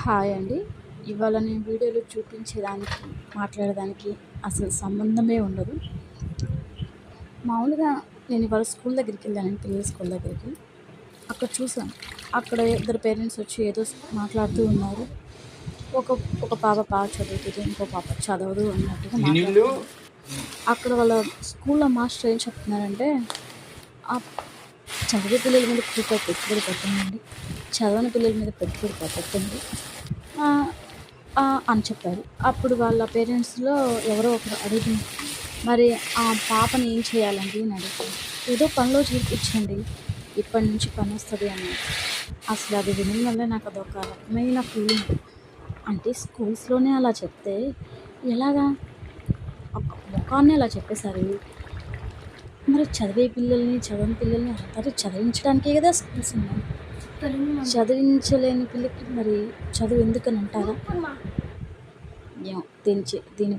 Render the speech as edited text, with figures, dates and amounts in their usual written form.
Hi అండి. ఇవాళ నేను వీడియోలో చూపించేదానికి, మాట్లాడేదానికి అసలు సంబంధమే ఉండదు. మామూలుగా నేను ఇవాళ స్కూల్ దగ్గరికెళ్ళానండి, పిల్లల స్కూల్ దగ్గరికి. అక్కడ చూసాను. అక్కడ ఇద్దరు పేరెంట్స్ వచ్చి ఏదో మాట్లాడుతూ ఉన్నారు. ఒక ఒక పాప బాగా చదువుతుంది, ఇంకో పాప చదవదు అన్నట్టుగా మాట్లాడుతున్నారు. అక్కడ వాళ్ళ స్కూల్లో మాస్టర్ ఏం చెప్తున్నారంటే, ఆ చదివే పిల్లల మీద పెట్టుబడి పెట్టండి, చదవని పిల్లల మీద పెట్టుబడి పెట్టద్దండి అని చెప్పారు. అప్పుడు వాళ్ళ పేరెంట్స్‌లో ఎవరో ఒకరు అడిగి, మరి ఆ పాపని ఏం చేయాలండి అని అడిగారు. ఏదో పనిలో చేర్పించండి, ఇప్పటి నుంచి పనొస్తది అన్నారు. అసలు అది వినడం వల్ల నాకు అదొక రకమైన ఫీలింగ్. అంటే స్కూల్స్‌లోనే అలా చెప్తే ఎలాగా? ఒక మొఖాన్నే అలా చెప్పేశారు. మరి చదివే పిల్లల్ని, చదవని పిల్లల్ని అందరూ చదివించడానికే కదా స్కూల్స్ ఉన్నాయి. చదివించలేని పిల్లకి మరి చదువు ఎందుకని అంటారా? ఏమో దీని